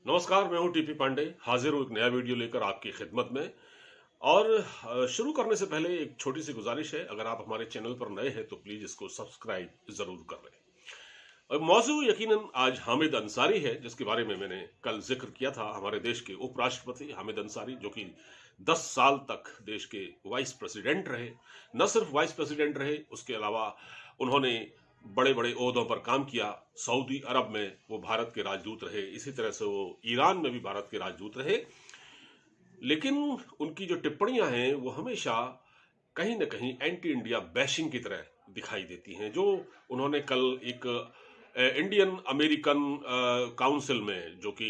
नमस्कार, मैं हूं टीपी पांडे। हाजिर हूं एक नया वीडियो लेकर आपकी खिदमत में। और शुरू करने से पहले एक छोटी सी गुजारिश है, अगर आप हमारे चैनल पर नए हैं तो प्लीज इसको सब्सक्राइब जरूर कर लें। और मौजू यकीनन आज हामिद अंसारी है, जिसके बारे में मैंने कल जिक्र किया था। हमारे देश के उपराष्ट्रपति हामिद अंसारी, जो कि 10 साल तक देश के वाइस प्रेसिडेंट रहे। न सिर्फ वाइस प्रेसिडेंट रहे, उसके अलावा उन्होंने बड़े बड़े ओहदों पर काम किया। सऊदी अरब में वो भारत के राजदूत रहे, इसी तरह से वो ईरान में भी भारत के राजदूत रहे। लेकिन उनकी जो टिप्पणियां हैं वो हमेशा कहीं ना कहीं एंटी इंडिया बैशिंग की तरह दिखाई देती हैं। जो उन्होंने कल एक इंडियन अमेरिकन काउंसिल में, जो कि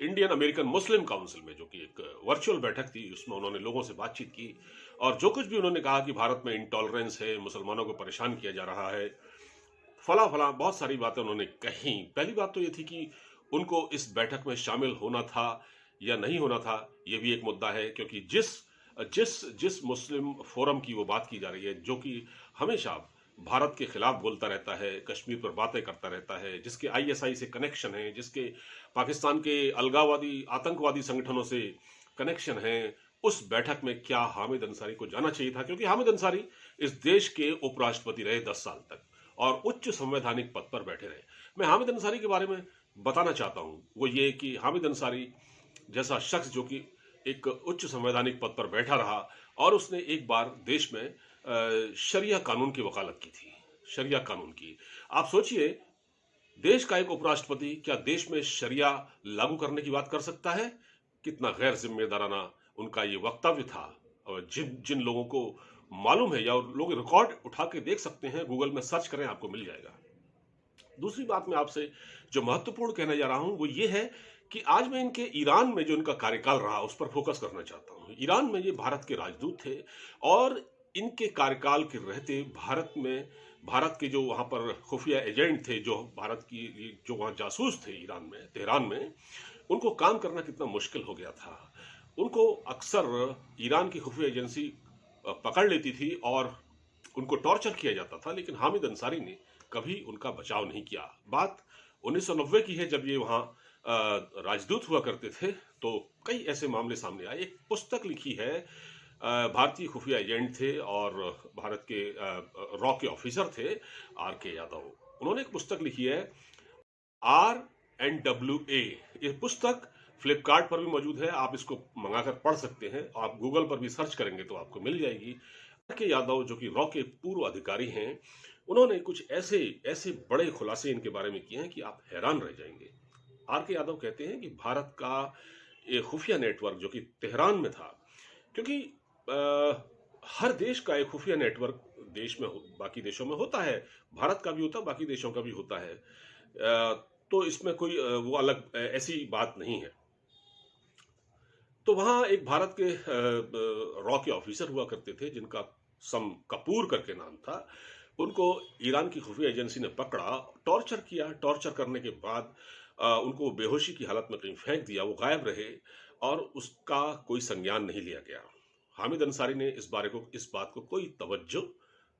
इंडियन अमेरिकन मुस्लिम काउंसिल में, जो कि एक वर्चुअल बैठक थी, उसमें उन्होंने लोगों से बातचीत की। और जो कुछ भी उन्होंने कहा कि भारत में इंटॉलरेंस है, मुसलमानों को परेशान किया जा रहा है, फला फला बहुत सारी बातें उन्होंने कही। पहली बात तो ये थी कि उनको इस बैठक में शामिल होना था या नहीं होना था, ये भी एक मुद्दा है। क्योंकि जिस जिस जिस मुस्लिम फोरम की वो बात की जा रही है, जो कि हमेशा भारत के खिलाफ बोलता रहता है, कश्मीर पर बातें करता रहता है, जिसके आईएसआई से कनेक्शन है, जिसके पाकिस्तान के अलगाववादी आतंकवादी संगठनों से कनेक्शन है, उस बैठक में क्या हामिद अंसारी को जाना चाहिए था? क्योंकि हामिद अंसारी इस देश के उपराष्ट्रपति रहे 10 साल तक और उच्च संवैधानिक पद पर बैठे रहे। मैं हामिद अंसारी के बारे में बताना चाहता हूं, वो ये कि हामिद अंसारी जैसा शख्स, जो कि एक उच्च संवैधानिक पद पर बैठा रहा और उसने एक बार देश में शरिया कानून की वकालत की थी। शरिया कानून की, आप सोचिए, देश का एक उपराष्ट्रपति क्या देश में शरिया लागू करने की बात कर सकता है? कितना गैर जिम्मेदाराना उनका ये वक्तव्य था। और जिन जिन लोगों को मालूम है, या लोग रिकॉर्ड उठा के देख सकते हैं, गूगल में सर्च करें, आपको मिल जाएगा। दूसरी बात मैं आपसे जो महत्वपूर्ण कहने जा रहा हूं वो ये है कि आज मैं इनके ईरान में जो इनका कार्यकाल रहा उस पर फोकस करना चाहता हूं। ईरान में ये भारत के राजदूत थे और इनके कार्यकाल के रहते भारत के जो वहां पर खुफिया एजेंट थे, जो भारत की जो वहां जासूस थे ईरान में, तेहरान में, उनको काम करना कितना मुश्किल हो गया था। उनको अक्सर ईरान की खुफिया एजेंसी पकड़ लेती थी और उनको टॉर्चर किया जाता था, लेकिन हामिद अंसारी ने कभी उनका बचाव नहीं किया। बात 1990 की है, जब ये वहां राजदूत हुआ करते थे। तो कई ऐसे मामले सामने आए। एक पुस्तक लिखी है, भारतीय खुफिया एजेंट थे और भारत के रॉ के ऑफिसर थे, आर के यादव। उन्होंने एक पुस्तक लिखी है, RNWA। ये पुस्तक फ्लिपकार्ट पर भी मौजूद है, आप इसको मंगाकर पढ़ सकते हैं। आप गूगल पर भी सर्च करेंगे तो आपको मिल जाएगी। के यादव, जो कि रॉ के पूर्व अधिकारी हैं, उन्होंने कुछ ऐसे ऐसे बड़े खुलासे इनके बारे में किए हैं कि आप हैरान रह जाएंगे। आर के यादव कहते हैं कि भारत का एक खुफिया नेटवर्क, जो कि तेहरान में था, क्योंकि हर देश का एक खुफिया नेटवर्क देश में बाकी देशों में होता है, भारत का भी होता है, बाकी देशों का भी होता है। तो इसमें कोई वो अलग ऐसी बात नहीं है। तो वहां एक भारत के रॉ के ऑफिसर हुआ करते थे, जिनका सम कपूर करके नाम था। उनको ईरान की खुफिया एजेंसी ने पकड़ा, टॉर्चर किया। टॉर्चर करने के बाद उनको बेहोशी की हालत में कहीं फेंक दिया, वो गायब रहे और उसका कोई संज्ञान नहीं लिया गया। हामिद अंसारी ने इस बात को कोई तवज्जो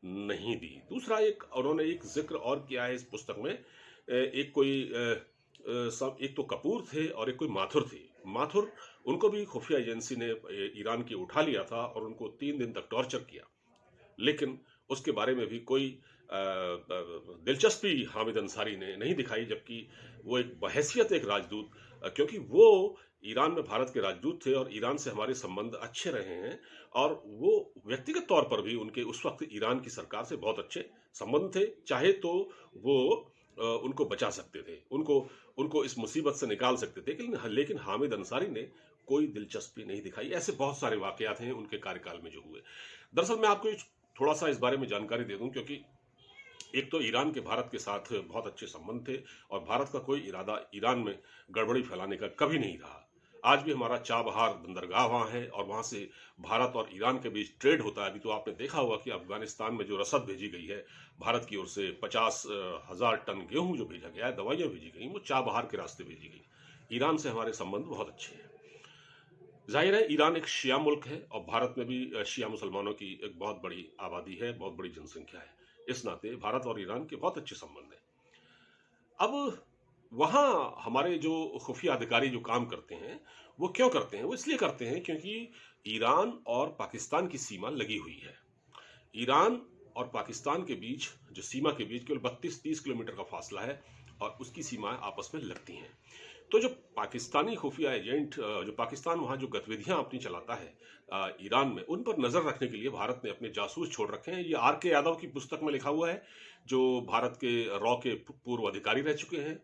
नहीं दी। दूसरा, एक उन्होंने एक जिक्र और किया है इस पुस्तक में। एक कोई सब, एक तो कपूर थे और एक कोई माथुर थे। माथुर, उनको भी खुफिया एजेंसी ने ईरान की उठा लिया था और उनको 3 दिन तक टॉर्चर किया, लेकिन उसके बारे में भी कोई दिलचस्पी हामिद अंसारी ने नहीं दिखाई। जबकि वो एक बहैसियत एक राजदूत, क्योंकि वो ईरान में भारत के राजदूत थे और ईरान से हमारे संबंध अच्छे रहे हैं। और वो व्यक्तिगत तौर पर भी उनके उस वक्त ईरान की सरकार से बहुत अच्छे संबंध थे। चाहे तो वो उनको बचा सकते थे, उनको उनको इस मुसीबत से निकाल सकते थे, लेकिन हामिद अंसारी ने कोई दिलचस्पी नहीं दिखाई। ऐसे बहुत सारे वाकयात हैं उनके कार्यकाल में जो हुए। दरअसल मैं आपको थोड़ा सा इस बारे में जानकारी दे दूं, क्योंकि एक तो ईरान के भारत के साथ बहुत अच्छे संबंध थे और भारत का कोई इरादा ईरान में गड़बड़ी फैलाने का कभी नहीं रहा। आज भी हमारा चाबहार बंदरगाह वहां है और वहां से भारत और ईरान के बीच ट्रेड होता है। अभी तो आपने देखा होगा कि अफगानिस्तान में जो रसद भेजी गई है भारत की ओर से, 50,000 टन गेहूं जो भेजा गया है, दवाइयां भेजी गई, वो चाबहार के रास्ते भेजी गई। ईरान से हमारे संबंध बहुत अच्छे हैं। जाहिर है ईरान एक शिया मुल्क है और भारत में भी शिया मुसलमानों की एक बहुत बड़ी आबादी है, बहुत बड़ी जनसंख्या है। इस नाते भारत और ईरान के बहुत अच्छे संबंध हैं। अब वहां हमारे जो खुफिया अधिकारी जो काम करते हैं, वो क्यों करते हैं? वो इसलिए करते हैं क्योंकि ईरान और पाकिस्तान की सीमा लगी हुई है। ईरान और पाकिस्तान के बीच, जो सीमा के बीच केवल 32-30 किलोमीटर का फासला है और उसकी सीमाएं आपस में लगती हैं। तो जो पाकिस्तानी खुफिया एजेंट, जो पाकिस्तान वहाँ जो गतिविधियां अपनी चलाता है ईरान में, उन पर नजर रखने के लिए भारत ने अपने जासूस छोड़ रखे हैं। ये आर के यादव की पुस्तक में लिखा हुआ है, जो भारत के रॉ के पूर्व अधिकारी रह चुके हैं।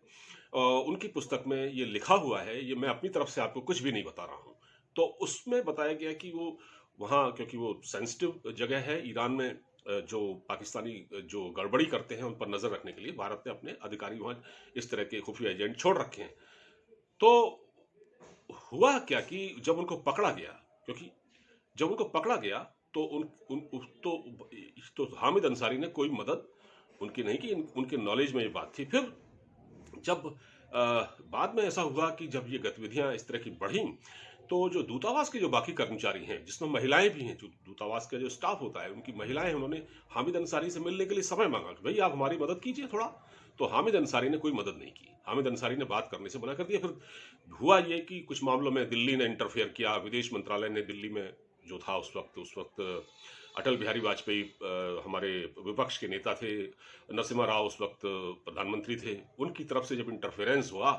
उनकी पुस्तक में ये लिखा हुआ है, ये मैं अपनी तरफ से आपको कुछ भी नहीं बता रहा हूँ। तो उसमें बताया गया कि वो वहाँ, क्योंकि वो सेंसिटिव जगह है ईरान में, जो पाकिस्तानी जो गड़बड़ी करते हैं उन पर नजर रखने के लिए भारत ने अपने अधिकारी वहाँ इस तरह के खुफिया एजेंट छोड़ रखे हैं। तो हुआ क्या कि जब उनको पकड़ा गया, क्योंकि जब उनको पकड़ा गया तो तो हामिद अंसारी ने कोई मदद उनकी नहीं की। उनके नॉलेज में ये बात थी। फिर जब बाद में ऐसा हुआ कि जब ये गतिविधियां इस तरह की बढ़ी, तो जो दूतावास के जो बाकी कर्मचारी हैं, जिसमें महिलाएं भी हैं, जो दूतावास का जो स्टाफ होता है उनकी महिलाएं हैं, उन्होंने हामिद अंसारी से मिलने के लिए समय मांगा कि भाई आप हमारी मदद कीजिए थोड़ा। तो हामिद अंसारी ने कोई मदद नहीं की। हामिद अंसारी ने बात करने से मना कर दिया। फिर हुआ ये कि कुछ मामलों में दिल्ली ने इंटरफेयर किया। विदेश मंत्रालय ने दिल्ली में जो था उस वक्त अटल बिहारी वाजपेयी हमारे विपक्ष के नेता थे, नरसिम्हा राव उस वक्त प्रधानमंत्री थे, उनकी तरफ से जब इंटरफेरेंस हुआ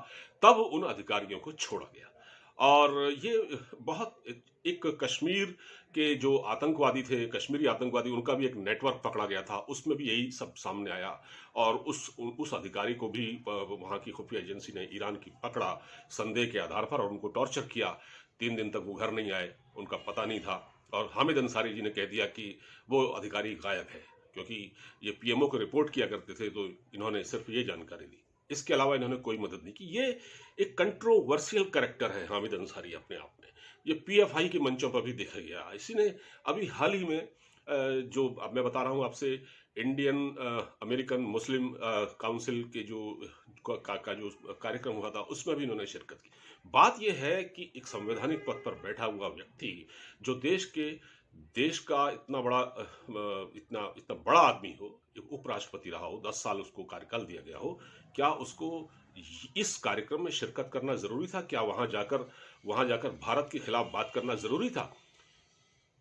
तब उन अधिकारियों को छोड़ा गया। और ये बहुत एक कश्मीर के जो आतंकवादी थे, कश्मीरी आतंकवादी, उनका भी एक नेटवर्क पकड़ा गया था, उसमें भी यही सब सामने आया। और उस अधिकारी को भी वहाँ की खुफिया एजेंसी ने, ईरान की, पकड़ा संदेह के आधार पर और उनको टॉर्चर किया। 3 दिन तक वो घर नहीं आए, उनका पता नहीं था। और हामिद अंसारी जी ने कह दिया कि वो अधिकारी गायब है, क्योंकि ये पीएमओ को रिपोर्ट किया करते थे, तो इन्होंने सिर्फ ये जानकारी दी। इसके अलावा इन्होंने कोई मदद नहीं की। ये एक कंट्रोवर्शियल कैरेक्टर है हामिद अंसारी अपने आप में। ये पीएफआई के मंचों पर भी देखा गया। इसी ने अभी हाल ही में जो अब मैं बता रहा हूँ आपसे, इंडियन अमेरिकन मुस्लिम काउंसिल के जो का जो कार्यक्रम हुआ था, उसमें भी इन्होंने शिरकत की। बात यह है कि एक संवैधानिक पद पर बैठा हुआ व्यक्ति, जो देश का इतना बड़ा इतना इतना बड़ा आदमी हो, एक उपराष्ट्रपति रहा हो, 10 साल उसको कार्यकाल दिया गया हो, क्या उसको इस कार्यक्रम में शिरकत करना जरूरी था? क्या वहां जाकर भारत के खिलाफ बात करना जरूरी था?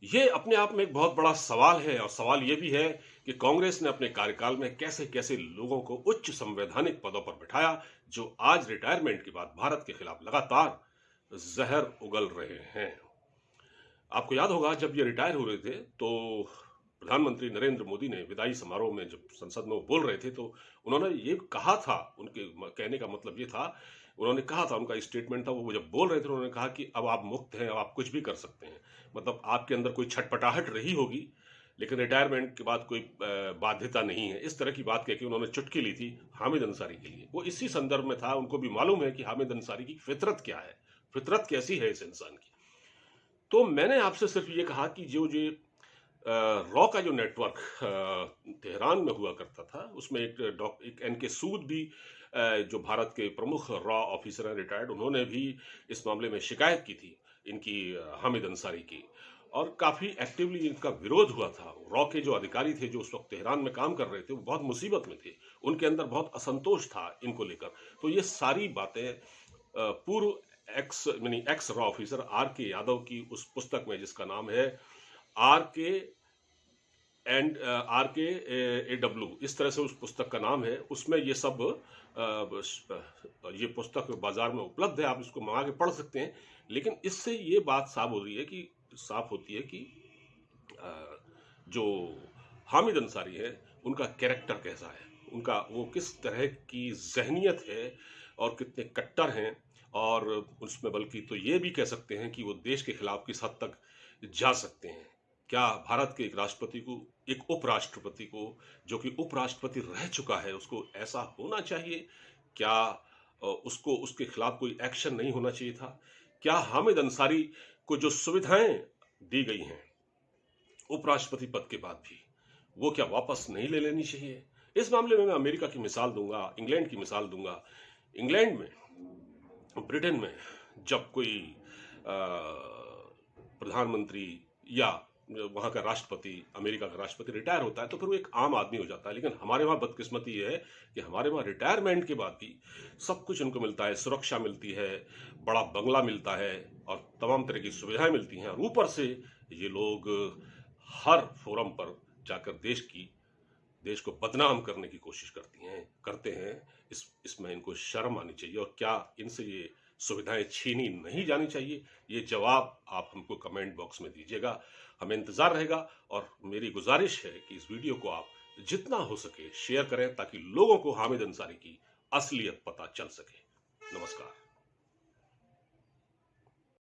ये अपने आप में एक बहुत बड़ा सवाल है। और सवाल ये भी है कि कांग्रेस ने अपने कार्यकाल में कैसे कैसे लोगों को उच्च संवैधानिक पदों पर बिठाया, जो आज रिटायरमेंट के बाद भारत के खिलाफ लगातार जहर उगल रहे हैं। आपको याद होगा, जब ये रिटायर हो रहे थे तो प्रधानमंत्री नरेंद्र मोदी ने विदाई समारोह में, जब संसद में वो बोल रहे थे, तो उन्होंने ये कहा था, उनके कहने का मतलब ये था, उन्होंने कहा था, उनका स्टेटमेंट था, वो जब बोल रहे थे उन्होंने कहा कि अब आप मुक्त हैं, अब आप कुछ भी कर सकते हैं। मतलब आपके अंदर कोई छटपटाहट रही होगी, लेकिन रिटायरमेंट के बाद कोई बाध्यता नहीं है। इस तरह की बात कह के उन्होंने चुटकी ली थी हामिद अंसारी के लिए। वो इसी संदर्भ में था। उनको भी मालूम है कि हामिद अंसारी की फितरत क्या है, फितरत कैसी है इस इंसान की। तो मैंने आपसे सिर्फ ये कहा कि जो जो रॉ का जो नेटवर्क तेहरान में हुआ करता था, उसमें एक एनके सूद भी, जो भारत के प्रमुख रॉ ऑफिसर हैं रिटायर्ड, उन्होंने भी इस मामले में शिकायत की थी इनकी, हामिद अंसारी की। और काफी एक्टिवली इनका विरोध हुआ था। रॉ के जो अधिकारी थे, जो उस वक्त तेहरान में काम कर रहे थे, वो बहुत मुसीबत में थे, उनके अंदर बहुत असंतोष था इनको लेकर। तो ये सारी बातें पूर्व एक्स रॉ ऑफिसर आर के यादव की उस पुस्तक में, जिसका नाम है आर के एंड आर के ए डब्ल्यू, इस तरह से उस पुस्तक का नाम है, उसमें ये सब ये पुस्तक बाजार में उपलब्ध है, आप इसको मंगा के पढ़ सकते हैं। लेकिन इससे ये बात साफ होती है कि जो हामिद अंसारी है, उनका कैरेक्टर कैसा है, उनका वो किस तरह की जहनियत है और कितने कट्टर हैं। और उसमें बल्कि तो ये भी कह सकते हैं कि वो देश के खिलाफ किस हद तक जा सकते हैं। क्या भारत के एक राष्ट्रपति को, एक उपराष्ट्रपति को, जो कि उपराष्ट्रपति रह चुका है, उसको ऐसा होना चाहिए? क्या उसको उसके खिलाफ कोई एक्शन नहीं होना चाहिए था? क्या हामिद अंसारी को जो सुविधाएं दी गई हैं उपराष्ट्रपति पद के बाद भी, वो क्या वापस नहीं ले लेनी चाहिए? इस मामले में मैं अमेरिका की मिसाल दूंगा, इंग्लैंड की मिसाल दूंगा। इंग्लैंड में, ब्रिटेन में जब कोई प्रधानमंत्री या वहाँ का राष्ट्रपति, अमेरिका का राष्ट्रपति रिटायर होता है तो फिर वो एक आम आदमी हो जाता है। लेकिन हमारे वहाँ बदकिस्मती ये है कि हमारे वहाँ रिटायरमेंट के बाद भी सब कुछ उनको मिलता है, सुरक्षा मिलती है, बड़ा बंगला मिलता है और तमाम तरह की सुविधाएं मिलती हैं। और ऊपर से ये लोग हर फोरम पर जाकर देश को बदनाम करने की कोशिश करते हैं। इसमें इनको शर्म आनी चाहिए। और क्या इनसे ये सुविधाएं छीनी नहीं जानी चाहिए? ये जवाब आप हमको कमेंट बॉक्स में दीजिएगा, हमें इंतजार रहेगा। और मेरी गुजारिश है कि इस वीडियो को आप जितना हो सके शेयर करें ताकि लोगों को हामिद अंसारी की असलियत पता चल सके। नमस्कार।